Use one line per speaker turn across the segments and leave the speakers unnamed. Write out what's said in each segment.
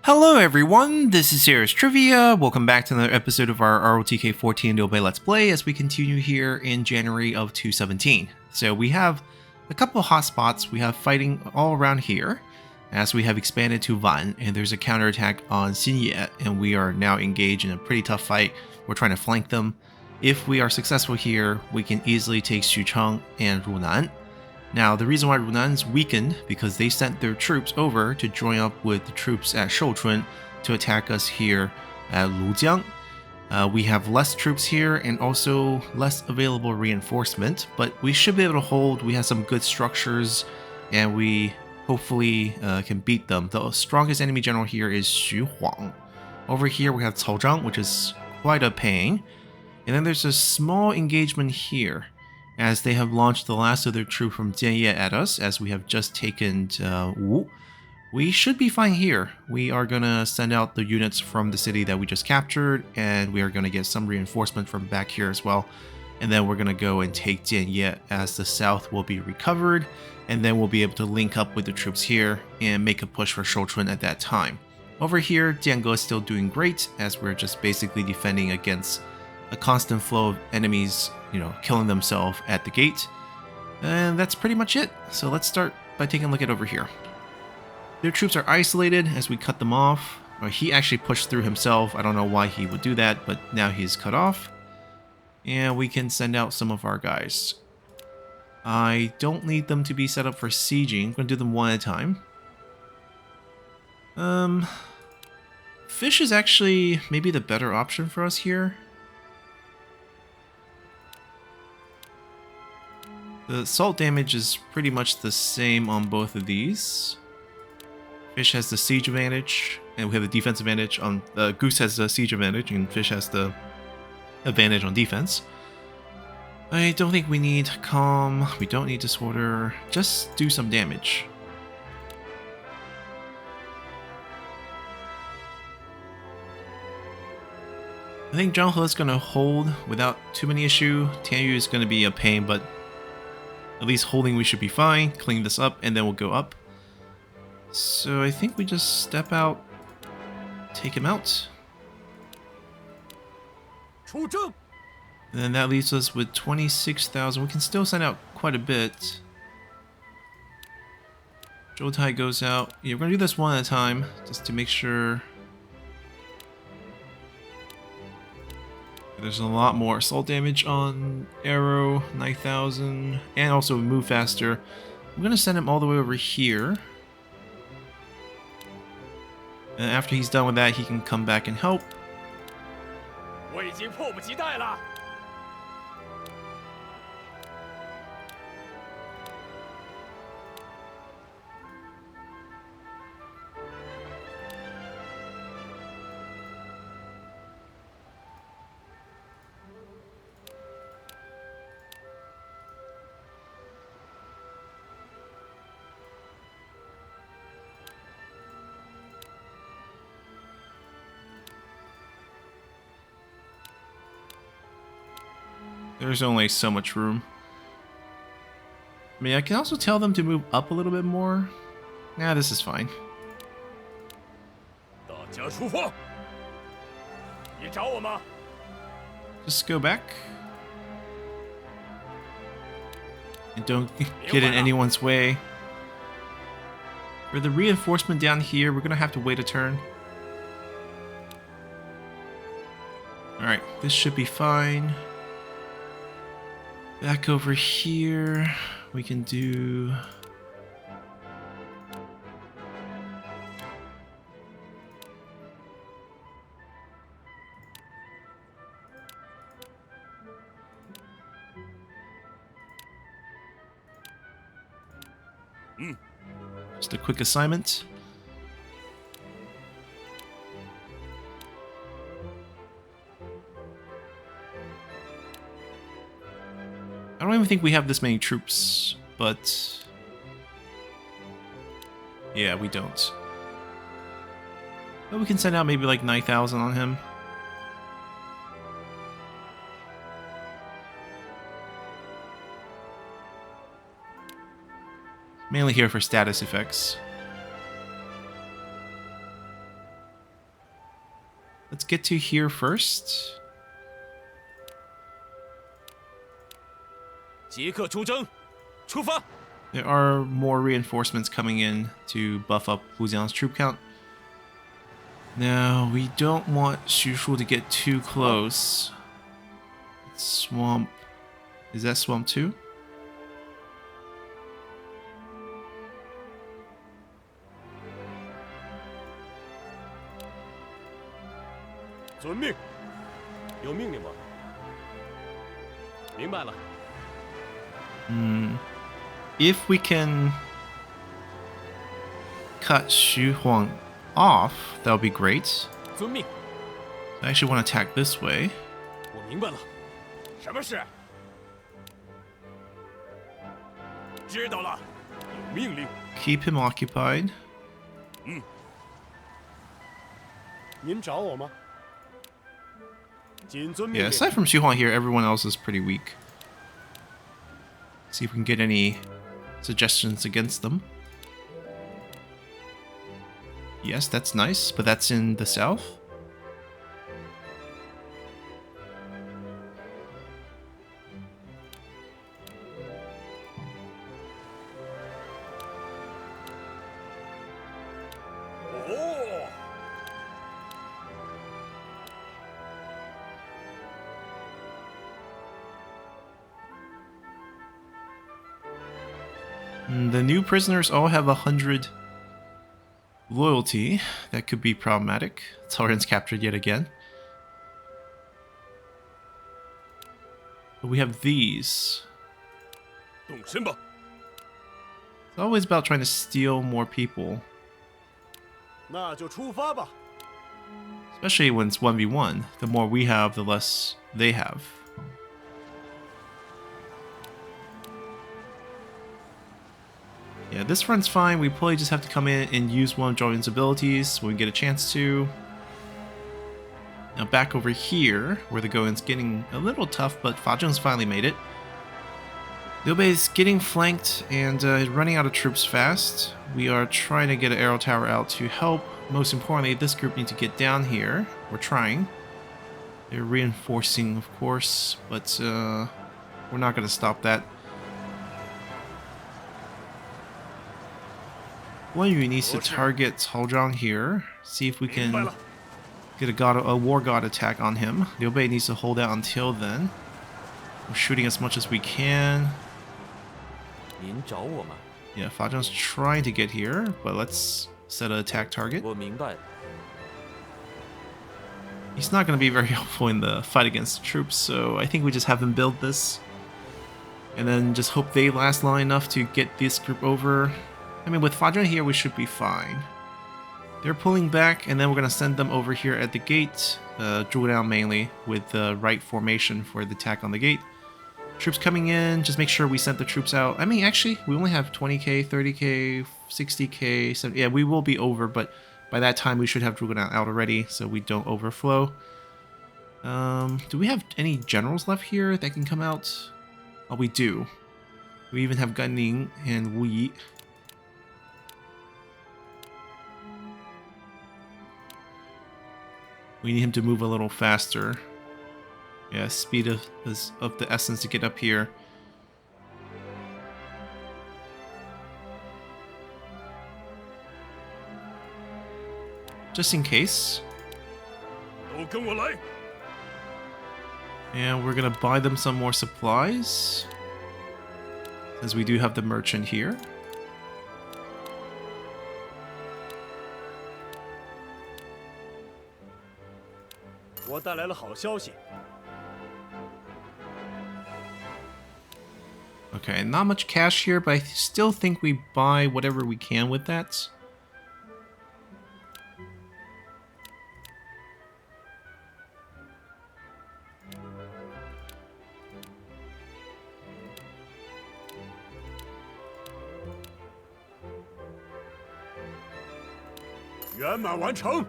Hello everyone, this is Sarah's Trivia. Welcome back to another episode of our ROTK 14 Liu Bei Let's Play as we continue here in January of 2017. So we have a couple of hotspots. We have fighting all around here as we have expanded to Van, and there's a counterattack on Xinye, and we are now engaged in a pretty tough fight. We're trying to flank them. If we are successful here, we can easily take Xucheng and Runan. Now, the reason why Runan's weakened because they sent their troops over to join up with the troops at Shouchun to attack us here at Lujiang. We have less troops here and also less available reinforcement, but we should be able to hold. We have some good structures and we hopefully can beat them. The strongest enemy general here is Xu Huang. Over here we have Cao Zhang, which is quite a pain. And then there's a small engagement here, as they have launched the last of their troop from Jianye at us, as we have just taken Wu. We should be fine here. We are going to send out the units from the city that we just captured, and we are going to get some reinforcement from back here as well. And then we're going to go and take Jianye, as the south will be recovered, and then we'll be able to link up with the troops here and make a push for Shouchun at that time. Over here, Jiange is still doing great, as we're just basically defending against a constant flow of enemies, killing themselves at the gate. And that's pretty much it. So let's start by taking a look at over here. Their troops are isolated as we cut them off. He actually pushed through himself. I don't know why he would do that, but now he's cut off. And we can send out some of our guys. I don't need them to be set up for sieging. I'm going to do them one at a time. Fish is actually maybe the better option for us here. The assault damage is pretty much the same on both of these. Fish has the siege advantage, and we have the defense advantage. On Goose has the siege advantage, and Fish has the advantage on defense. I don't think we need calm. We don't need disorder. Just do some damage. I think Zhang He is going to hold without too many issue. Tianyu is going to be a pain, but at least holding we should be fine. Clean this up and then we'll go up. So I think we just step out, take him out. And then that leaves us with 26,000. We can still send out quite a bit. Zhoutai goes out. Yeah, we're going to do this one at a time just to make sure. There's a lot more assault damage on Arrow, 9,000, and also move faster. I'm going to send him all the way over here. And after he's done with that, he can come back and help. There's only so much room. I mean, I can also tell them to move up a little bit more. Nah, this is fine. Just go back. And don't get in anyone's way. For the reinforcement down here, we're going to have to wait a turn. Alright, this should be fine. Back over here, we can do... Just a quick assignment. I don't even think we have this many troops, but yeah, we don't. But we can send out maybe like 9,000 on him. Mainly here for status effects. let's get to here first.
即刻出征，出发！
There are more reinforcements coming in to buff up Wu Jiang's troop count. Now, we don't want Xu Shu to get too close. Swamp. Is that swamp too?
遵命。有命令吗？明白了。
If we can cut Xu Huang off, that would be great.
遵命。
I actually want to attack this way.
我明白了。什么事？知道了。有命令。
Keep him occupied.
您找我吗？谨遵命
Yeah,
令。
aside from Xu Huang here, everyone else is pretty weak. See if we can get any suggestions against them. Yes, that's nice, but that's in the south. The new prisoners all have 100 loyalty. That could be problematic. Tauren's captured yet again. But we have these.
动身吧。
It's always about trying to steal more people.
那就出发吧。
Especially when it's 1v1. The more we have, the less they have. Yeah, this run's fine. We probably just have to come in and use one of Jolyon's abilities when we get a chance to. Now back over here, where the going is getting a little tough, but Fa Zheng's finally made it. Liu Bei is getting flanked and running out of troops fast. We are trying to get an arrow tower out to help. Most importantly, this group needs to get down here. We're trying. They're reinforcing, of course, but we're not going to stop that. One of you needs to target Cao Zhang here. See if we can get a war god attack on him. Liu Bei needs to hold out until then. We're shooting as much as we can.
您找我吗？
Yeah, Fa Zheng's trying to get here, but let's set an attack target.
我明白。
He's not going to be very helpful in the fight against the troops, so I think we just have him build this. And then just hope they last long enough to get this group over. I mean, with Fa Zheng here, we should be fine. They're pulling back, and then we're going to send them over here at the gate. Zhuge Liang mainly, with the right formation for the attack on the gate. Troops coming in, just make sure we sent the troops out. I mean, actually, we only have 20k, 30k, 60k, 70, yeah, we will be over, but by that time we should have Zhuge Liang out already, so we don't overflow. Do we have any generals left here that can come out? Oh, we do. We even have Gan Ning and Wu Yi. We need him to move a little faster. Yeah, speed is of the essence to get up here. Just in case.
都跟我来。
And we're gonna buy them some more supplies. As we do have the merchant here.
我带来了好消息。
Okay, not much cash here, but I still think we buy whatever we can with that.
"圆满完成。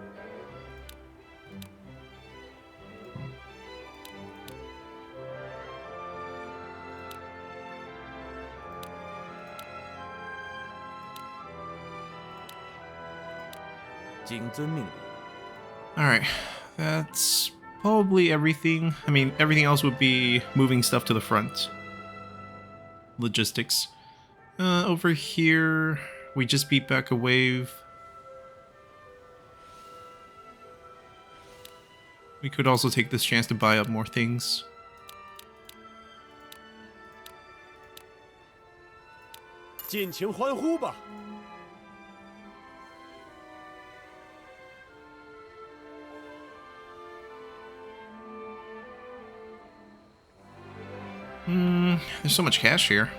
谨遵命令。
Alright, that's probably everything. I mean, everything else would be moving stuff to the front. Logistics. Over here, we just beat back a wave. We could also take this chance to buy up more things. There's so much cash here.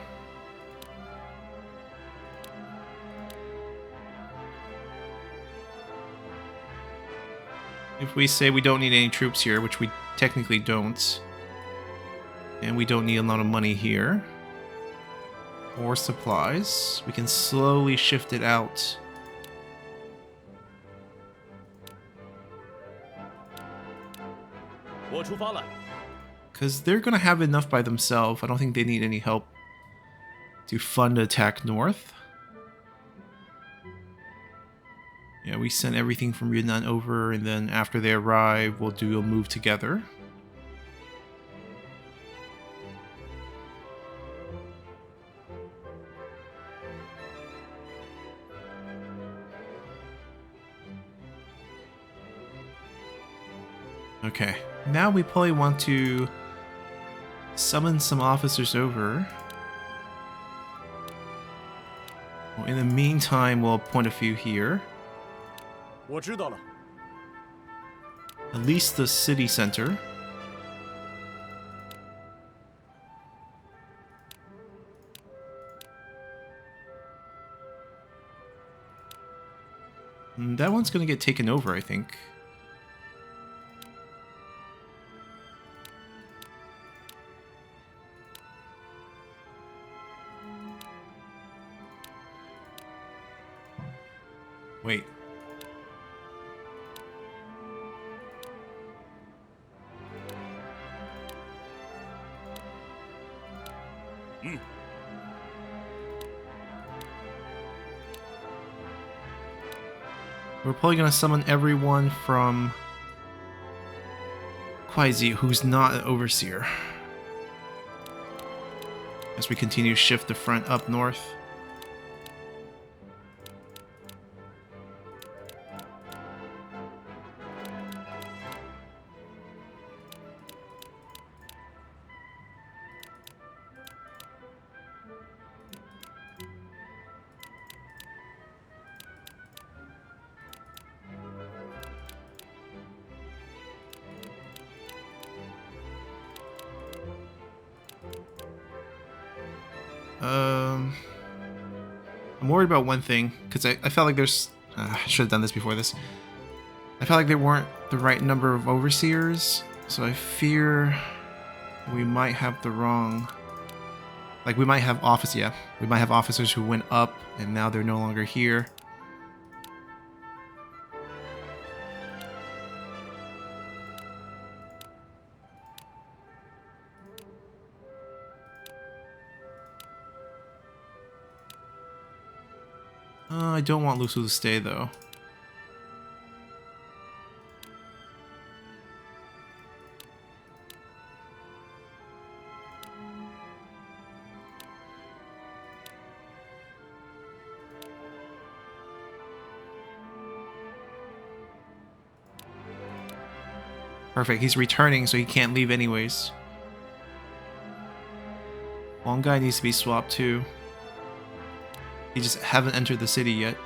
If we say we don't need any troops here, which we technically don't, and we don't need a lot of money here, or supplies, we can slowly shift it out. Because they're going to have enough by themselves. I don't think they need any help to fund attack north. Yeah, we send everything from Yunnan over, and then after they arrive, we'll do a move together. Okay, now we probably want to summon some officers over. Well, in the meantime, we'll appoint a few here. At least the city center. That one's gonna get taken over, I think. Wait. We're probably gonna summon everyone from Kwaizi who's not an overseer, as we continue to shift the front up north. I'm worried about one thing, because I felt like there's... I should have done this before this. I felt like there weren't the right number of overseers, so I fear we might have the wrong... Like, we might have we might have officers who went up, and now they're no longer here. I don't want Lusu to stay, though. Perfect, he's returning, so he can't leave anyways. One guy needs to be swapped too. He just haven't entered the city yet.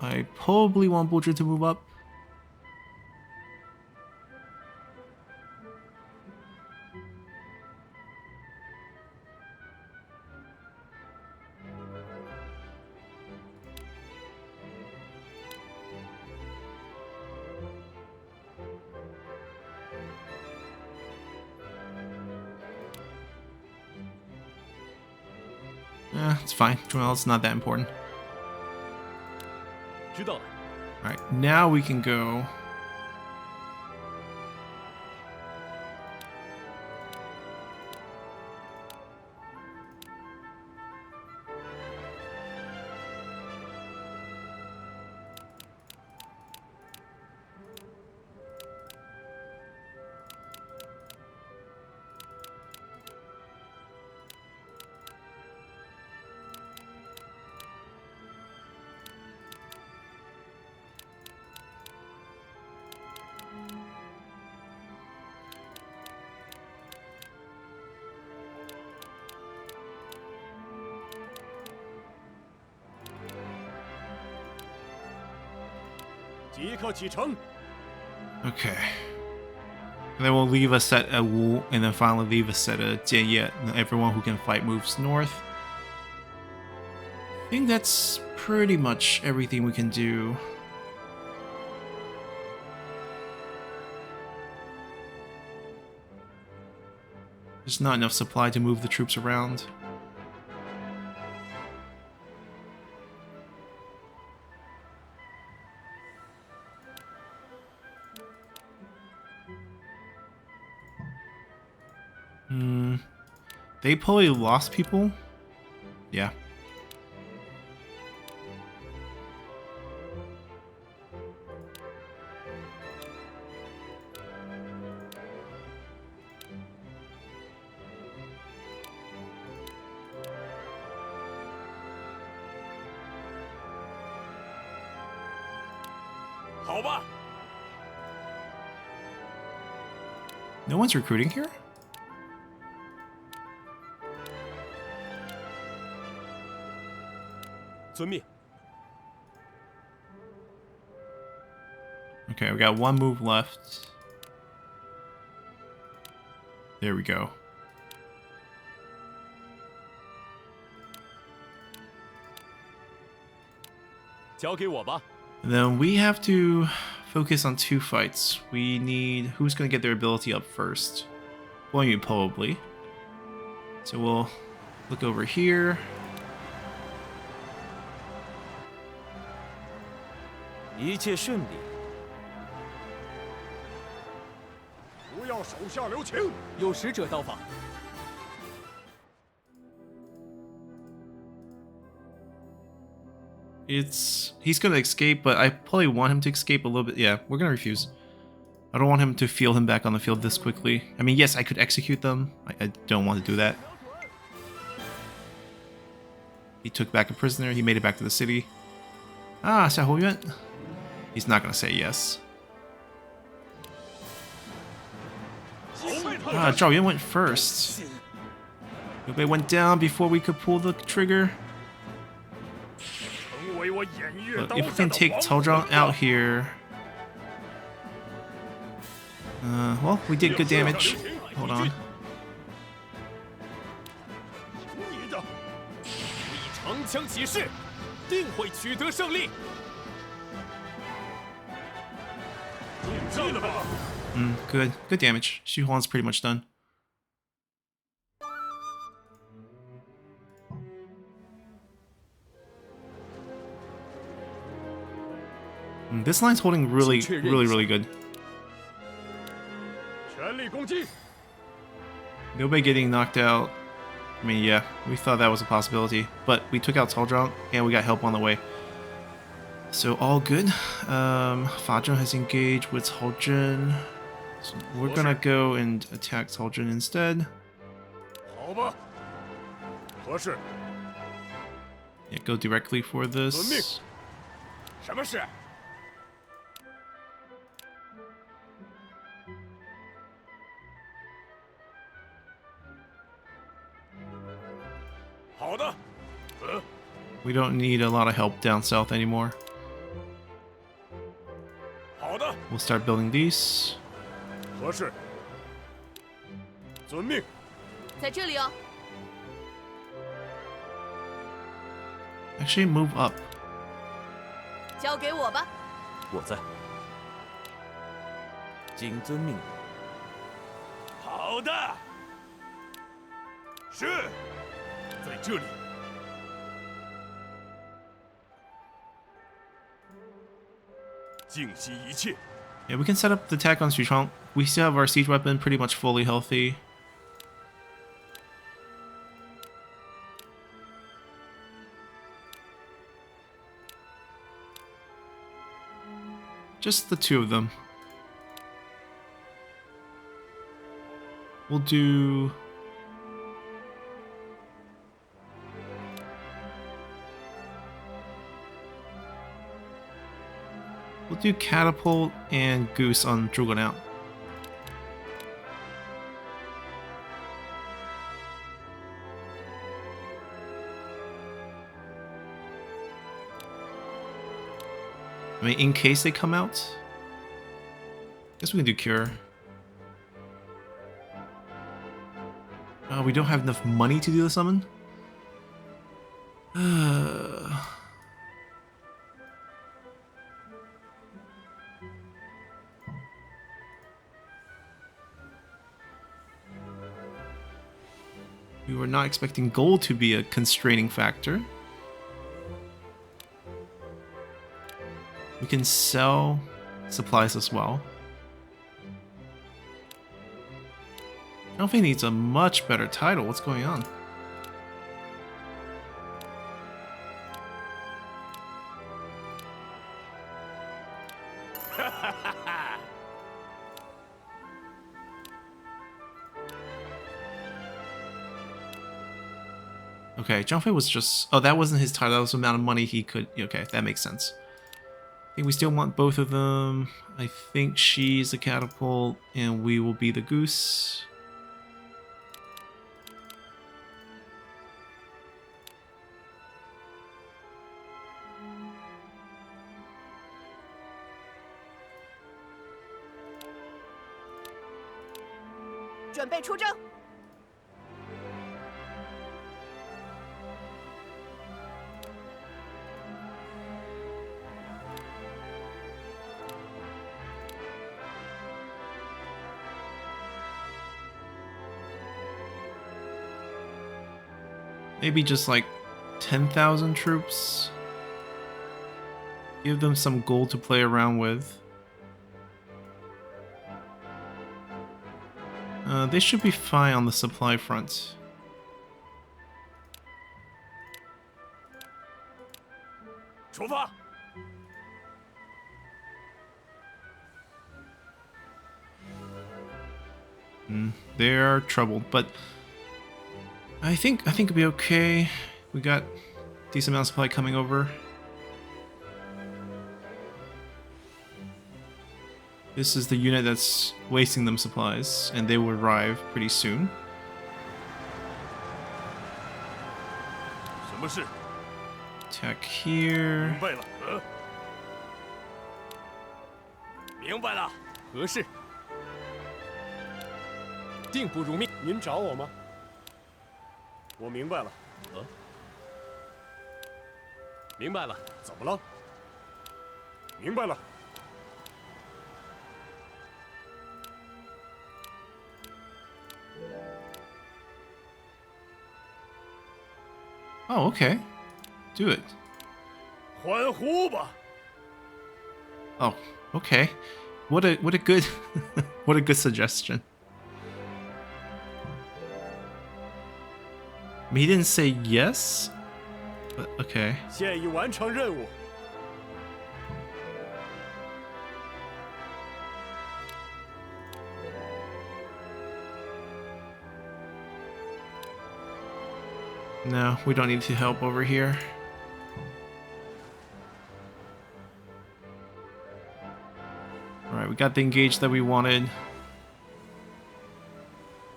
I probably want Butcher to move up. It's fine. Well, it's not that important. All right, now we can go. Okay. And then we'll leave a set at Wu, and then finally leave a set at Jianye. And everyone who can fight moves north. I think that's pretty much everything we can do. There's not enough supply to move the troops around. They probably lost people. Yeah. No one's recruiting here? Okay, we got one move left. There we go. And then we have to focus on 2 fights. We need... Who's going to get their ability up first? Well, you probably. So we'll look over here. He's gonna escape, but I probably want him to escape a little bit. Yeah, we're gonna refuse. I don't want him to feel him back on the field this quickly. I mean, yes, I could execute them. I don't want to do that. He took back a prisoner. He made it back to the city. Ah, Xiahou Yuan. He's not gonna say yes. Ah, Zhao Yun went first. Liu Bei went down before we could pull the trigger. But if we can take Cao Zhang out here... well, we did good damage. Hold on. Good. Good damage. Xu Huang's pretty much done. This line's holding really good. Liu Bei getting knocked out. I mean, yeah, we thought that was a possibility. But we took out Cao Zhang, and we got help on the way. So all good. Fa Zheng has engaged with Cao Zhen. So we're gonna go and attack Cao Zhen instead. Yeah, go directly for this. We don't need a lot of help down south anymore. We'll start building these. Actually, move up.
尽息一切。
Yeah, we can set up the attack on Xuchang. We still have our siege weapon pretty much fully healthy. Just the two of them. We'll do... We'll do Catapult and Goose on Zhuge Liang. I mean, in case they come out, guess we can do Cure. We don't have enough money to do the summon. We were not expecting gold to be a constraining factor. We can sell supplies as well. Zhang needs a much better title. What's going on? Okay, Zhang Fei was just... Oh, that wasn't his title. That was the amount of money he could... Okay, that makes sense. I think we still want both of them. I think she's the catapult, and we will be the goose. Maybe just like 10,000 troops. Give them some gold to play around with. They should be fine on the supply front. They're troubled, but I think it'll be okay. We got decent amount of supply coming over. This is the unit that's wasting them supplies, and they will arrive pretty soon. Attack here.
明白了，何事？定不如命。您找我吗？我明白了。明白了。怎么了？明白了。
Oh, okay. Do it.
欢呼吧！
Oh, okay. What a good what a good suggestion. I mean, he didn't say yes, but okay.
现已完成任务。
No, we don't need to help over here. Alright, we got the engage that we wanted.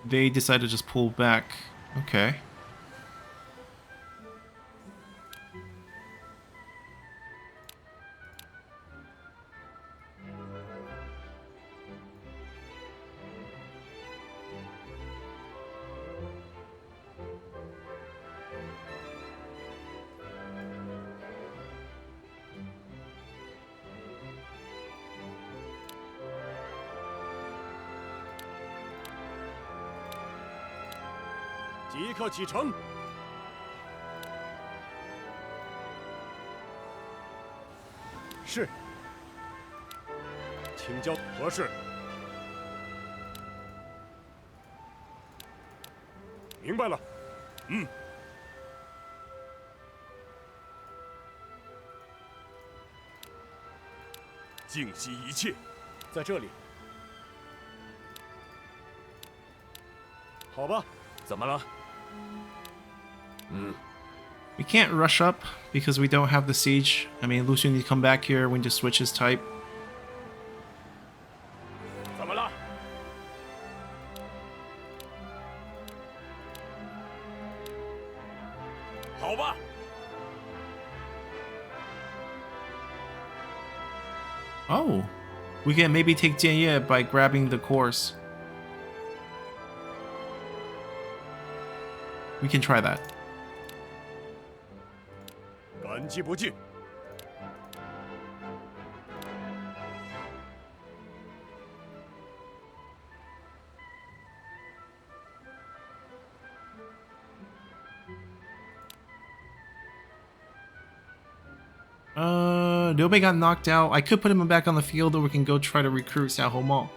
They decided to just pull back. Okay.
即刻启程。是。请教何事？明白了。嗯。静息一切，在这里。好吧。怎么了？
We can't rush up because we don't have the siege. I mean, Lucian needs to come back here. We need to switch his type.
怎么了？好吧。
Oh, we can maybe take Jianye by grabbing the course. We can try that.
感激不尽。
Liu Bei got knocked out. I could put him back on the field, or we can go try to recruit Xiao Hou Mao.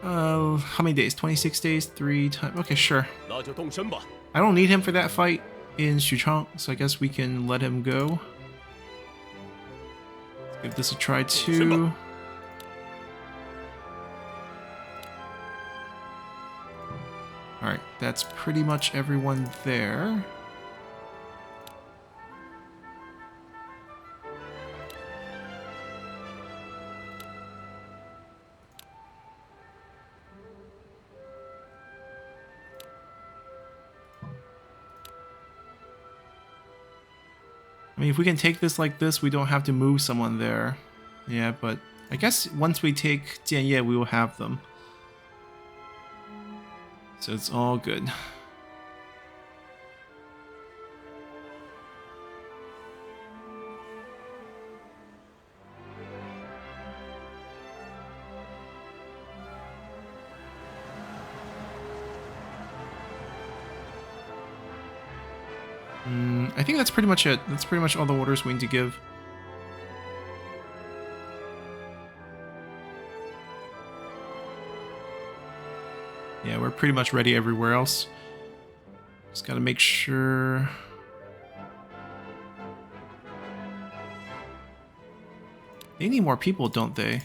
How many days? 26 days, 3 times. Okay, sure.
那就动身吧。
I don't need him for that fight in Xuchang, so I guess we can let him go. Let's give this a try too. Alright, that's pretty much everyone there. I mean, if we can take this like this, we don't have to move someone there. Yeah, but I guess once we take Jianye, we will have them. So it's all good. I think that's pretty much it. That's pretty much all the orders we need to give. Yeah, we're pretty much ready everywhere else. Just gotta make sure... They need more people, don't they?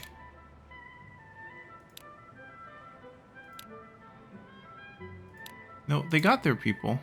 No, they got their people.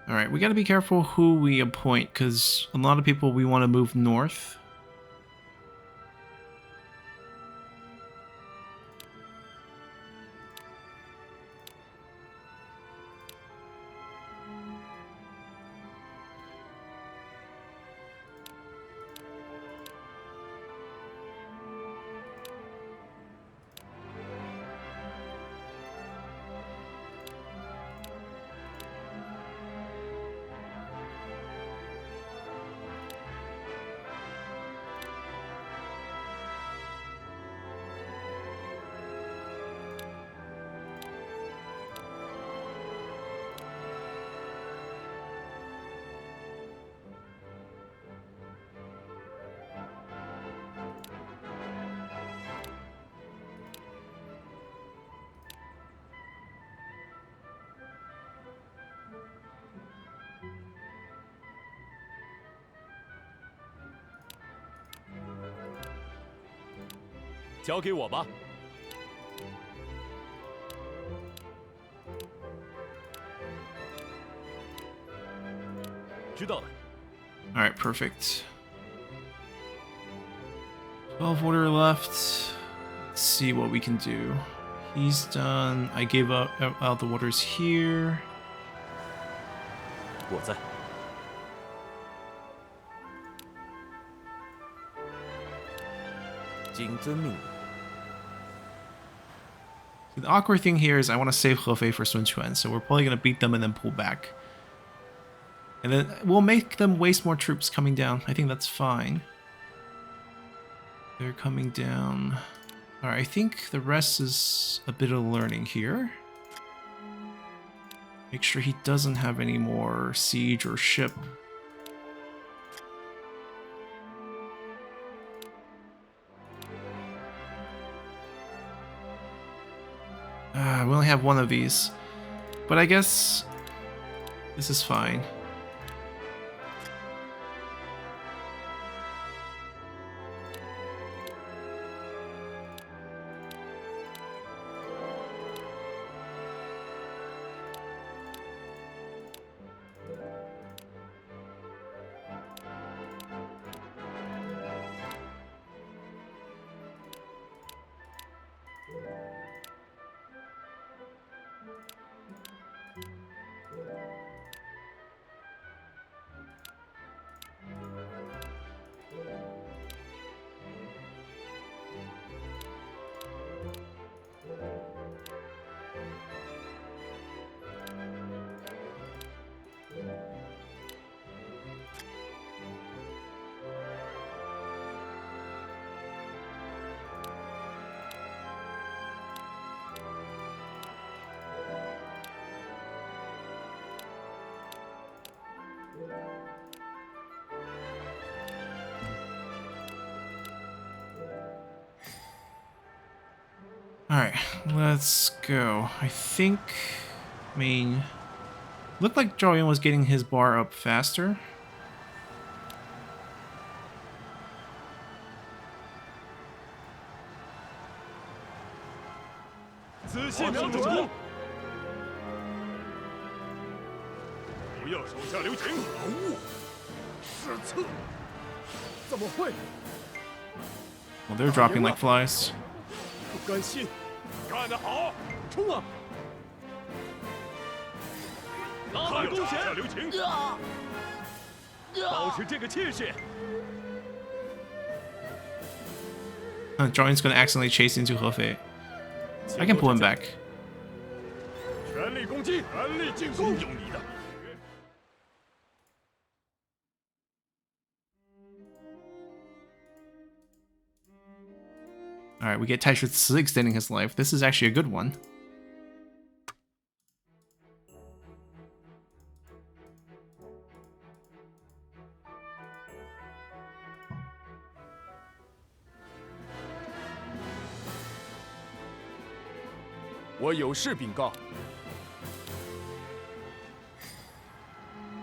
Alright, we gotta be careful who we appoint, because a lot of people we want to move north.
交给我吧。知道了。
Alright, perfect. 12 order left. Let's see what we can do He's done. I gave out the waters here.
我在。谨遵命令。
The awkward thing here is I want to save Hefei for Sun Quan, so we're probably going to beat them and then pull back. And then we'll make them waste more troops coming down. I think that's fine. They're coming down. Alright, I think the rest is a bit of learning here. Make sure he doesn't have any more siege or ship. We only have one of these. But I guess this is fine. Alright, let's go. I think... I mean... Looked like Zhao Yun was getting his bar up faster. Well, they're dropping like flies.
不甘心，干得好！冲啊！老板弓弦，留情，保持这个气势。
Zhao Yun's gonna accidentally chase into Hefei. I can pull him back.
全力攻击，全力进攻，有你的。
Alright, we get Taishu Ci extending his life. This is actually a good one.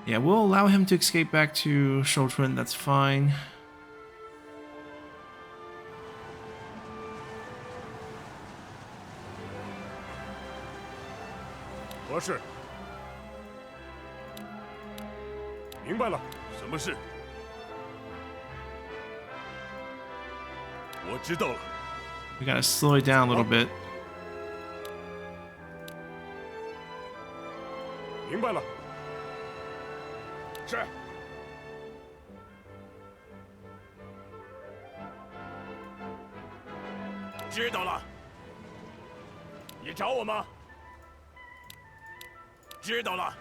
Yeah, we'll allow him to escape back to Shouchun, that's fine.
何事？明白了，什么事？我知道了。
We gotta slow it down a little bit.
明白了。是。知道了。你找我吗？ 知道了。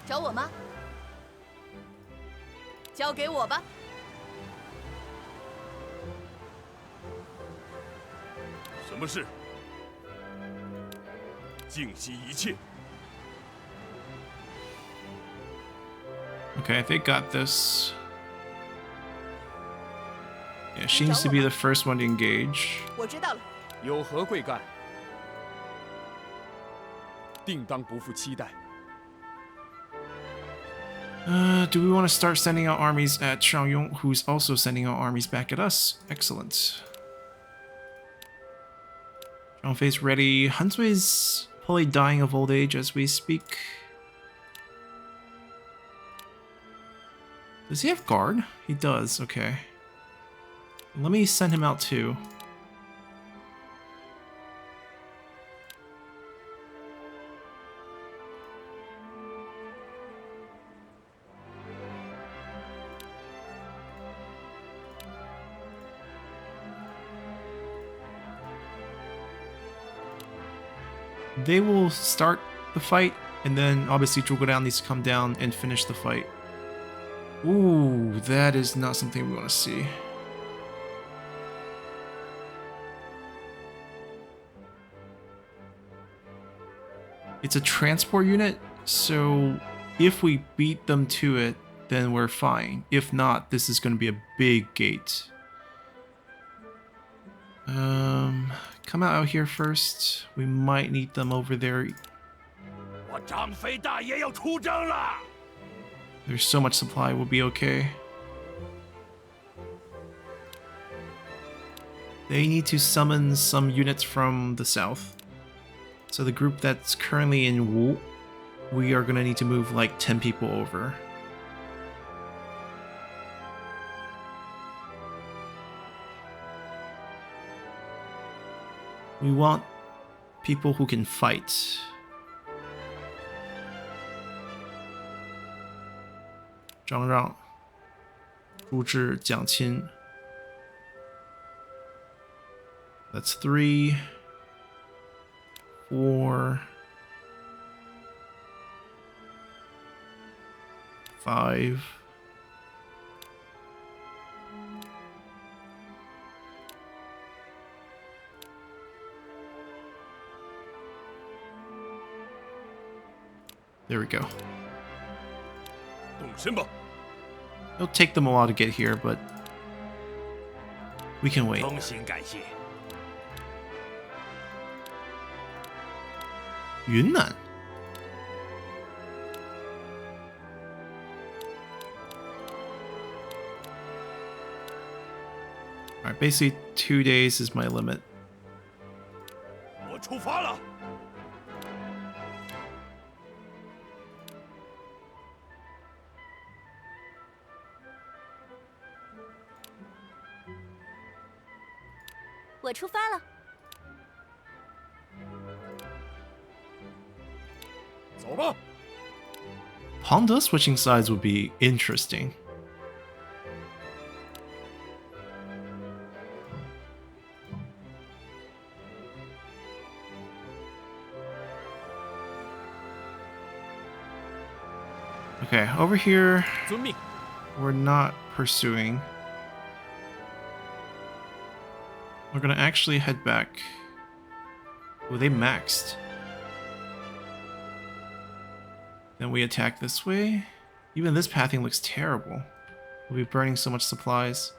找我吗？交给我吧。
什么事？静息一切。
Okay, they got this. Yeah, she needs to be the first one to engage.
我知道了。
有何贵干？定当不负期待。
Do we want to start sending out armies at Xiaoyong, who's also sending out armies back at us? Excellent. Zhangfei's ready. Hansui's probably dying of old age as we speak. Does he have guard? He does, okay. Let me send him out too. They will start the fight, and then obviously Zhuge needs to come down and finish the fight. Ooh, that is not something we want to see. It's a transport unit, so if we beat them to it, then we're fine. If not, this is going to be a big gate. Come out here first. We might need them over there. There's so much supply, we'll be okay. They need to summon some units from the south. So the group that's currently in Wu, we are gonna need to move like 10 people over. We want people who can fight. Zhang Rang, Zhu Zhi, Jiang Qin. That's 3, 4, 5. There we go. It'll take them a while to get here, but we can wait. Yunnan. Alright, basically 2 days is my limit. Honda switching sides would be interesting. Okay, over here, we're not pursuing. We're gonna actually head back. Oh, they maxed. Then we attack this way. Even this pathing looks terrible. We'll be burning so much supplies.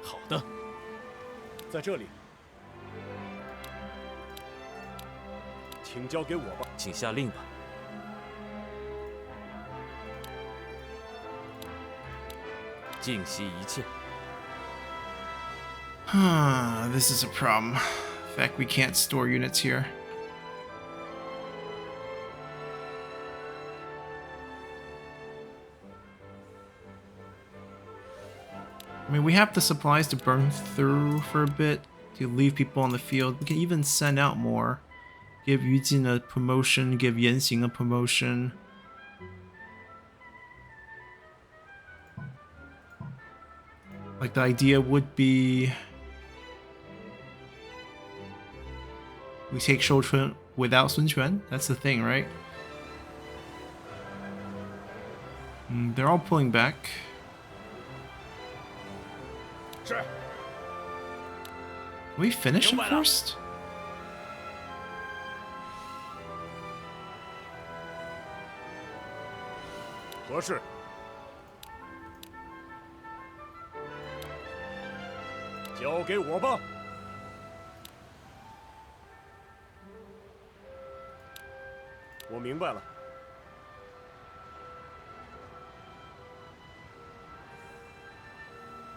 Howdy. 在这里，请交给我吧。
请下令吧。尽息一切。
This is a problem. In fact, we can't store units here. I mean, we have the supplies to burn through for a bit, to leave people on the field. We can even send out more. Give Yu Jin a promotion, give Yan Xing a promotion. Like, the idea would be we take Shouchun without Sun Quan. That's the thing, right? They're all pulling back. Can we finish him first?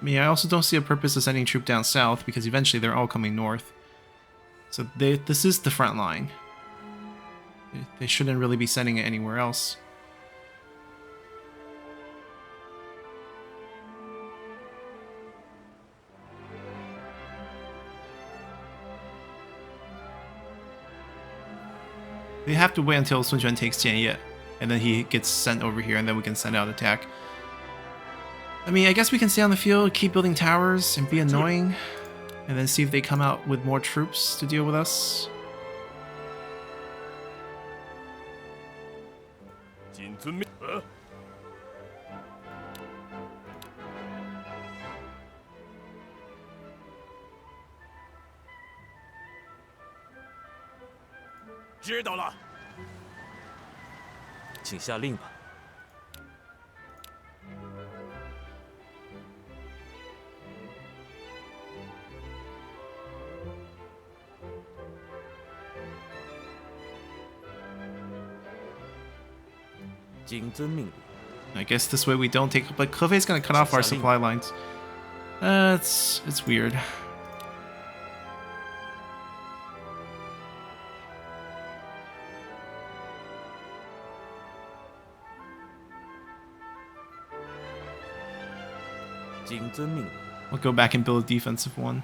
I mean, I also don't see a purpose of sending troops down south because eventually they're all coming north. So this is the front line. They shouldn't really be sending it anywhere else. They have to wait until Sun Quan takes Jianye, and then he gets sent over here, and then we can send out attack. I mean, I guess we can stay on the field, keep building towers, and be annoying, and then see if they come out with more troops to deal with us.
谨遵命。知道了。
请下令吧。谨遵命令。
I guess this way we don't take. But Clefai's gonna cut off our supply lines. It's weird. We'll go back and build a defensive one.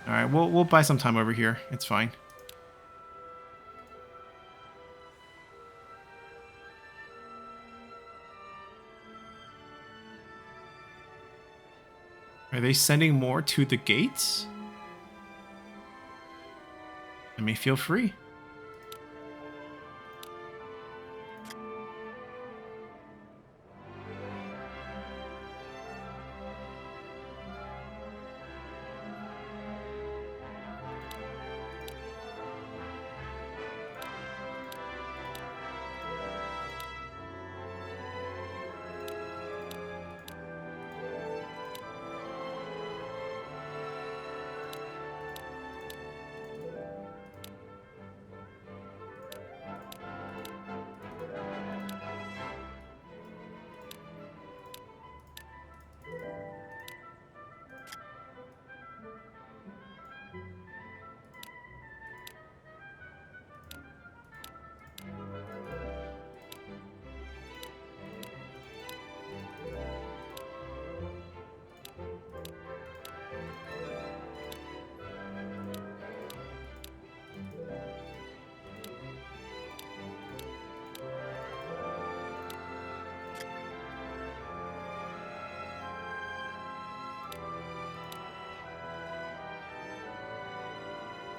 All right, we'll buy some time over here. It's fine. Are they sending more to the gates? I may feel free.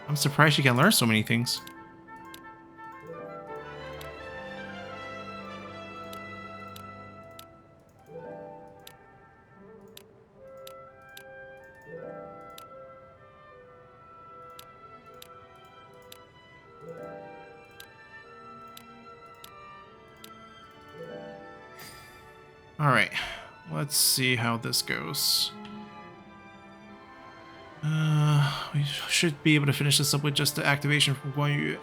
I'm surprised you can learn so many things. All right, let's see how this goes. We should be able to finish this up with just the activation from Guan Yu.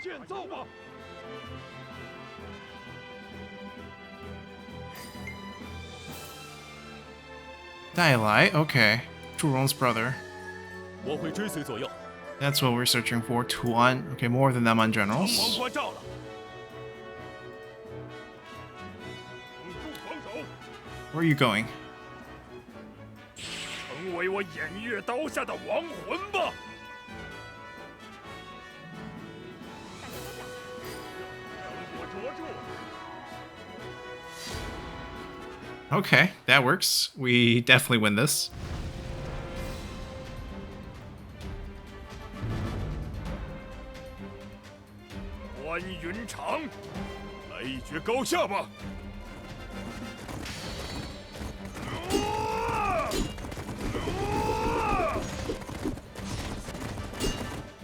建造吧。
Dailai, okay. Zhurong's brother.
我会追随左右。
That's what we're searching for. Tuan. Okay, more than them on
城
generals.
门关照了。稳住防守，
Where are you going?
成为我偃月刀下的亡魂吧。成果卓著。
Okay, that works. We definitely win this.
关云长，来一决高下吧！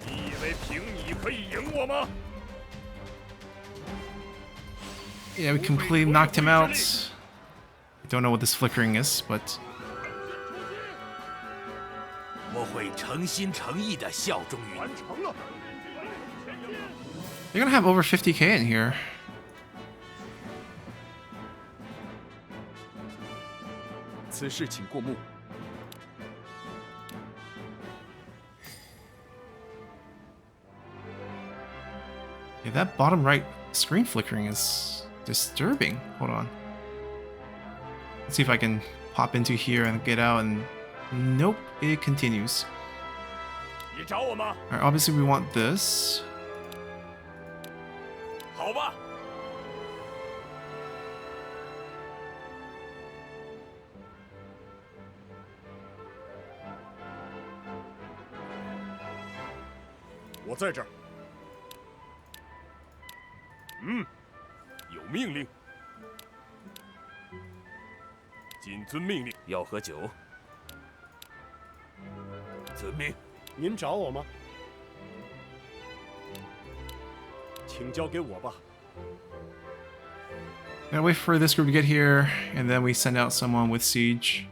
你以为凭你可以赢我吗？
Yeah, we completely knocked him out. I don't know what this flickering is, but
我会诚心诚意地效忠于
完
你。
成了。
they're gonna have over 50k in here.
此事请过目。
Yeah, that bottom right screen flickering is disturbing. Hold on. Let's see if I can pop into here and get out, and nope, it continues.
你找我吗？
Alright, obviously we want this.
好吧。我在这儿。有命令。谨遵命令。
要喝酒？遵命。
您找我吗？请交给我吧。
Gotta wait for this group to get here, and then we send out someone with siege.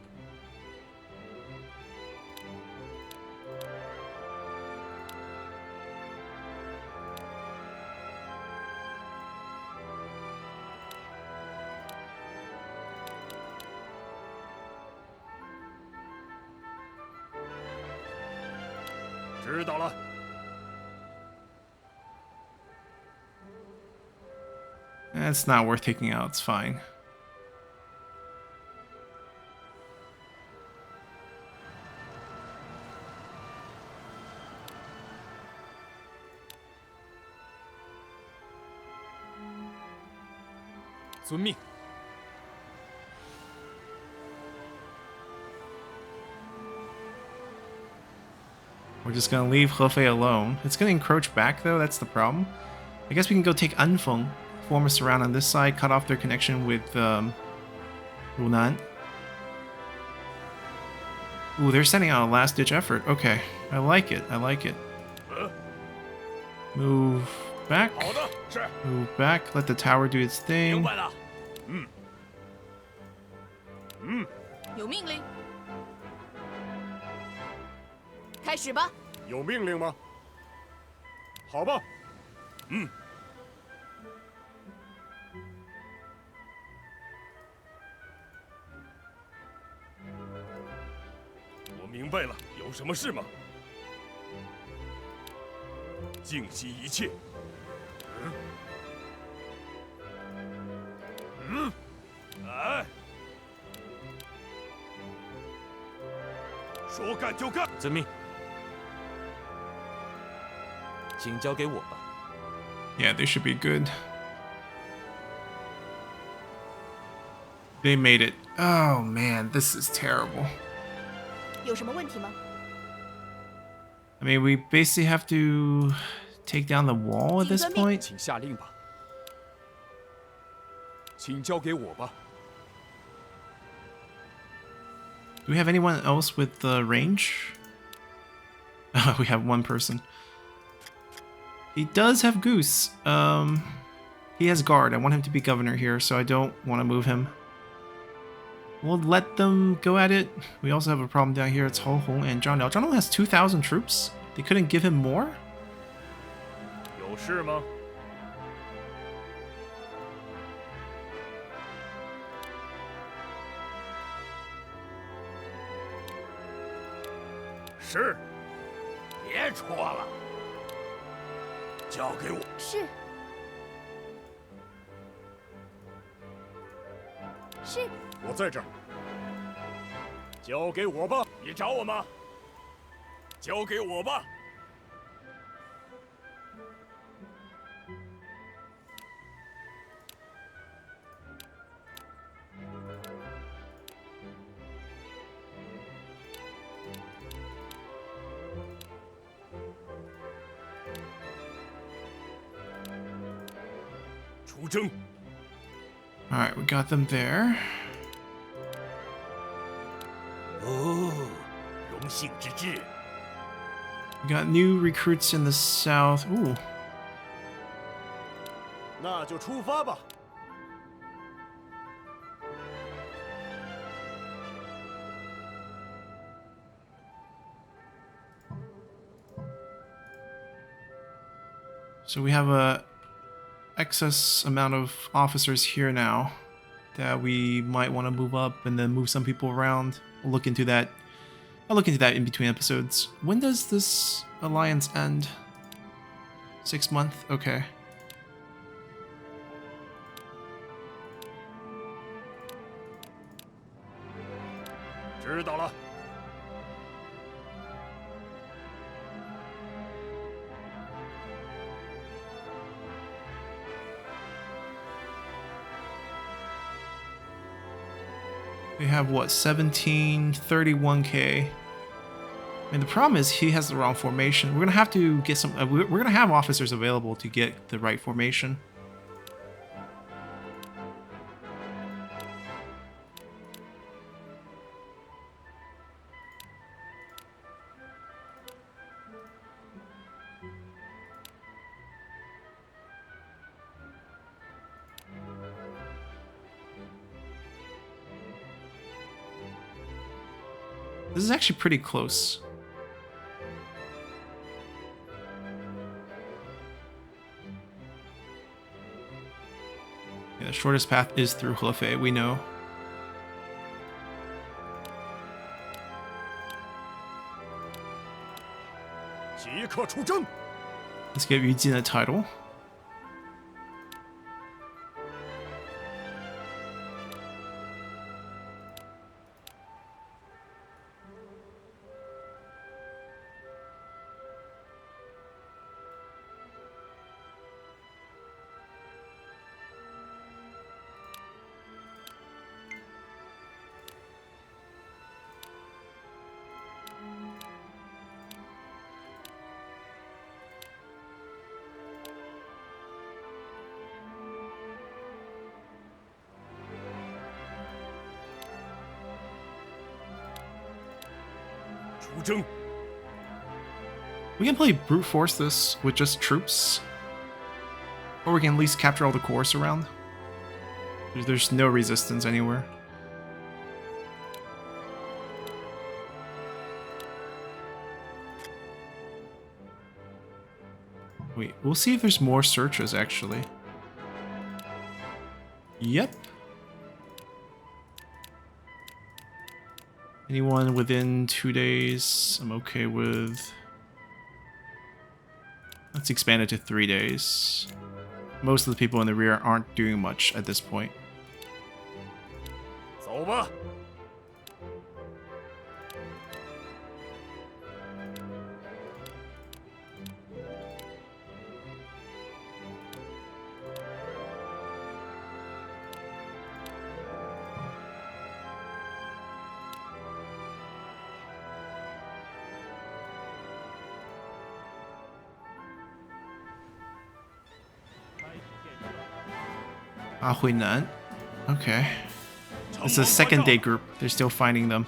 It's not worth taking out, it's fine. We're just gonna leave Hefei alone. It's gonna encroach back though, that's the problem. I guess we can go take Anfeng, form us around on this side, cut off their connection with Runan. Ooh, they're sending out a last-ditch effort. Okay, I like it. I like it. Move back. Move back. Let the tower do its thing.
有命令。开始吧。
有命令吗？好吧。我明白了，有什么事吗？静息一切。哎。说干就干。
遵命。请交给我吧。
Yeah, they should be good. They made it. Oh man, this is terrible.
有什么问题吗？
I mean, we basically have to take down the wall at this point.
请下令吧。请交给我吧。
Do we have anyone else with the range? We have one person. He does have Goose. He has guard. I want him to be governor here, so I don't want to move him. We'll let them go at it. We also have a problem down here. It's Ho Hong and Zhang Liao. Zhang Liao has 2,000 troops. They couldn't give him more?
有事吗？是。
别戳了。
交给我。
是。是。
我在这儿。交给我吧。你找我吗？交给我吧。出征。
Alright, we got them there.
哦，荣幸之至。
We got new recruits in the south. Ooh.
那就出发吧。
So we have a excess amount of officers here now. that we might want to move up and then move some people around. We'll look into that. I'll look into that in between episodes. When does this alliance end? 6 months? Okay.
知道了。
We have what, 1731k. And the problem is he has the wrong formation. We're gonna have to get some. We're gonna have officers available to get the right formation. This is actually pretty close. Yeah, the shortest path is through Hefei, we know. Let's give Yu Jin a title. We can play brute force this with just troops. Or we can at least capture all the cores around. There's no resistance anywhere. Wait, we'll see if there's more searches actually. Yep. Anyone within 2 days, I'm okay with. Let's expand it to 3 days. Most of the people in the rear aren't doing much at this point.
走吧。
Huinan. Okay. It's a second day group. They're still finding them.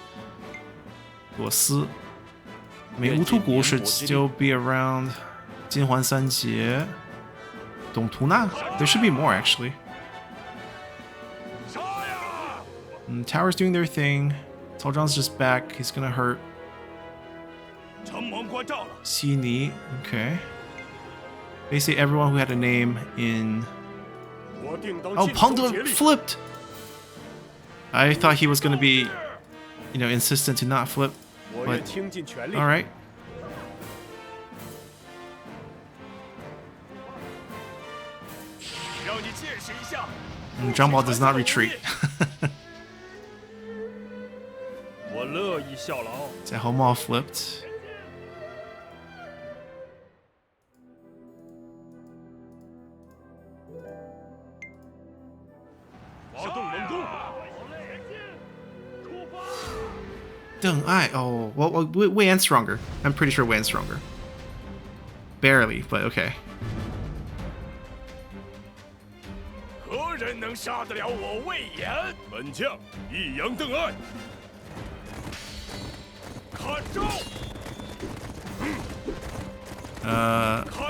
Luosi. I mean, Wutugu should still be around. Jinhuan Sanjie. Dongtuna? There should be more actually. And Tower's doing their thing. Cao Zhang's just back. He's gonna hurt. Xini. Okay. Basically everyone who had a name in. Oh, Pengde flipped! I thought he was gonna be, you know, insistent to not flip, but alright. And Zhangbao does not retreat. Xiahou Mao flipped. Deng Ai. Oh, well, Wei Yan's stronger. I'm pretty sure Wei Yan's stronger. Barely, but okay.
何人能杀得了我魏延？本将一阳邓艾，看招！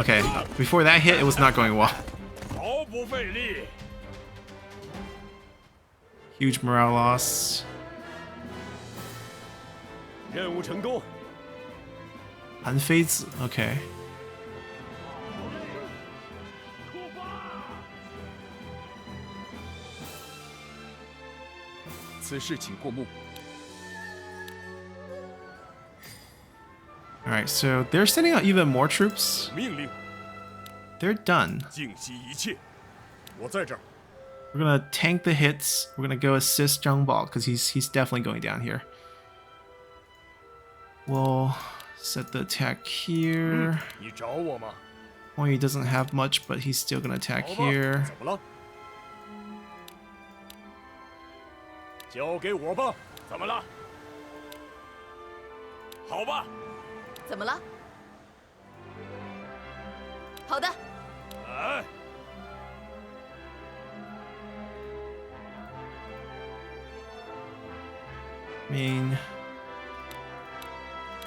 Okay. Before that hit, it was not going well.
毫不费力。
Huge morale loss.
任务成功。
Han Feizi. Okay.
此事请过目。
Alright, so they're sending out even more troops.
命令，
They're done.
静息一切。我在这儿。
We're gonna tank the hits. We're gonna go assist Zhang Bao because he's definitely going down here. We'll set the attack here.
你找我吗？
Huang Yi doesn't have much, but he's still gonna attack
好吧
here.
怎么了？交给我吧。怎么了？好吧。
怎么了？好的，
哎，
I mean,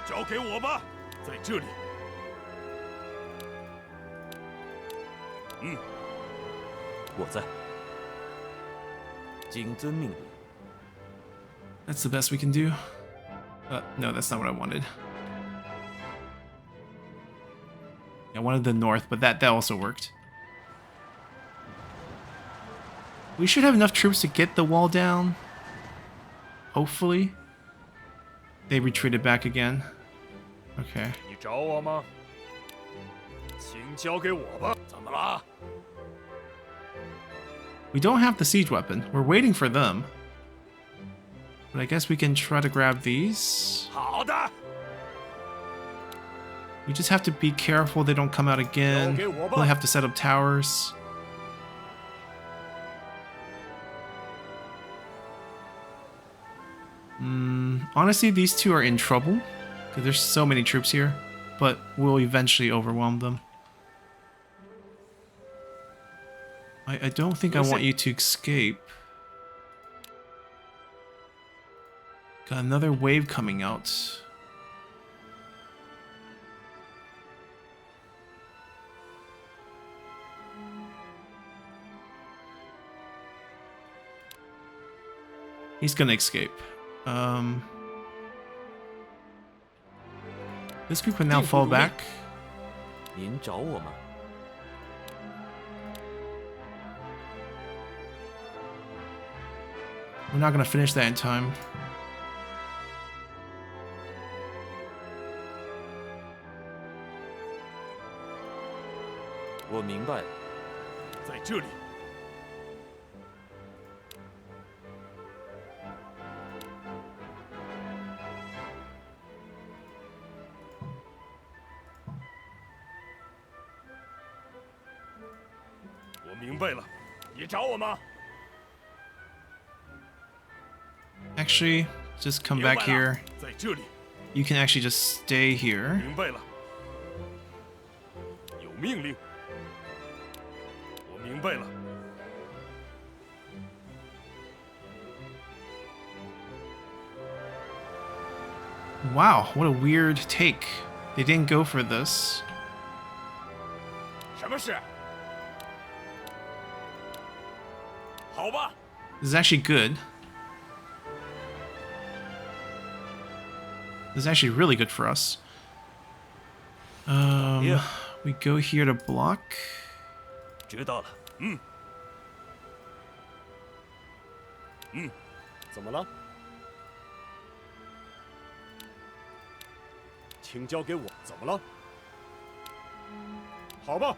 交给我吧，在这里。
我在。谨遵命令。
that's the best we can do. No, that's not what I wanted. I wanted the north, but that also worked. We should have enough troops to get the wall down. Hopefully. They retreated back again. Okay.
你找我吗？请交给我吧。怎么了？
We don't have the siege weapon. We're waiting for them. But I guess we can try to grab these.
好的。
We just have to be careful they don't come out again. We'll have to set up towers. Honestly, these two are in trouble because there's so many troops here, but we'll eventually overwhelm them. I don't think I want you to escape. Got another wave coming out. He's gonna escape. This group can now fall back.
您找我吗？
We're not gonna finish that in time.
我明白了。
在这里。我明白了，你找我吗？
Actually, just come back here.
在这里。
You can actually just stay here.
明白了。有命令。我明白了。
Wow, what a weird take. They didn't go for this.
什么事？好吧。
This is actually good. This is actually really good for us.
Yeah.
We go here to block.
知道了。怎么了？请交给我。怎么了？好吧。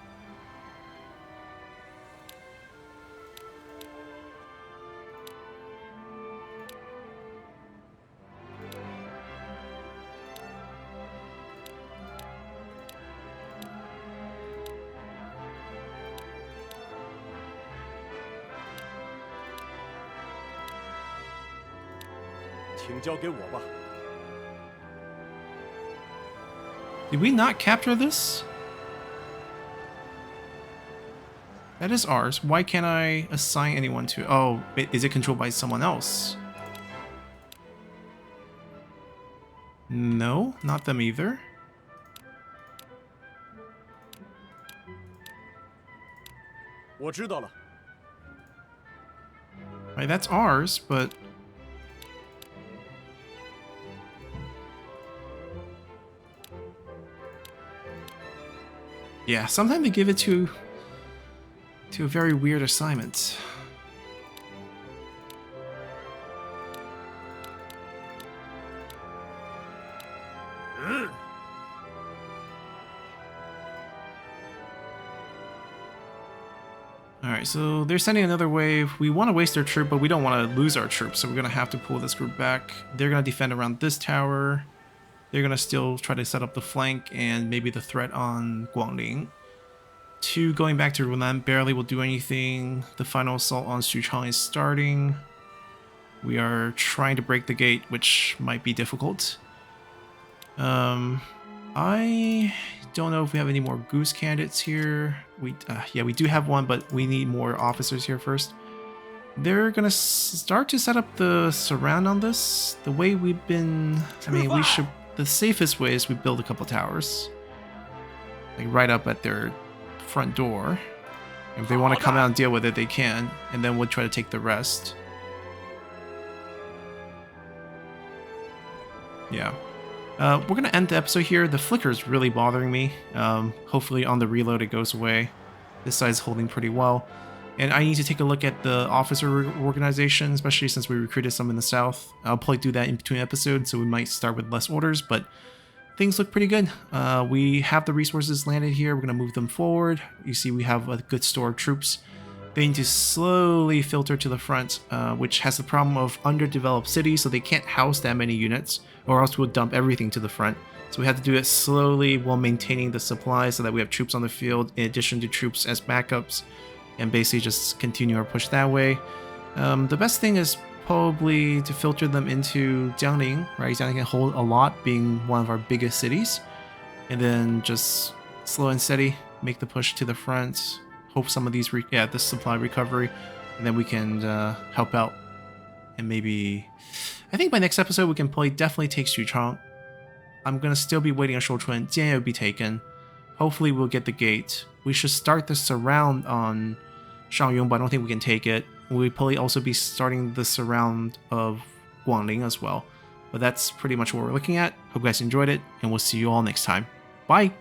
请交给我吧。
Did we not capture this? That is ours. Why can't I assign anyone to it? Oh, is it controlled by someone else? No, not them either. Right, that's ours, but... Yeah, sometimes they give it to a very weird assignment. Alright, so they're sending another wave. We want to waste their troop, but we don't want to lose our troops, so we're going to have to pull this group back. They're going to defend around this tower. They're going to still try to set up the flank and maybe the threat on Guangling. 2 going back to Runan barely will do anything. The final assault on Xuchang is starting. We are trying to break the gate, which might be difficult. I don't know if we have any more goose candidates here. Yeah, we do have one, but we need more officers here first. They're gonna start to set up the surround on this. The way we've been, I mean, we should. The safest way is we build a couple towers, like right up at their front door. If they want to come out and deal with it, they can, and then we'll try to take the rest. Yeah. We're going to end the episode here. The flicker is really bothering me. Hopefully on the reload it goes away. This side's holding pretty well. And I need to take a look at the officer organization, especially since we recruited some in the south. I'll probably do that in between episodes, so we might start with less orders, but things look pretty good. We have the resources landed here. We're going to move them forward. You see we have a good store of troops. They need to slowly filter to the front, which has the problem of underdeveloped cities, so they can't house that many units, or else we'll dump everything to the front. So we have to do it slowly while maintaining the supply so that we have troops on the field in addition to troops as backups, and basically just continue our push that way. The best thing is probably to filter them into Jiangling, right? Jiangling can hold a lot, being one of our biggest cities, and then just slow and steady, make the push to the front. Hope some of these, this supply recovery, and then we can help out. And maybe, I think by next episode we can probably definitely take Xuchang. I'm gonna still be waiting on Shouchun. Jianye will be taken. Hopefully we'll get the gate. We should start the surround on Shangyong, but I don't think we can take it. We'll probably also be starting the surround of Guangling as well. But that's pretty much what we're looking at. Hope you guys enjoyed it, and we'll see you all next time. Bye!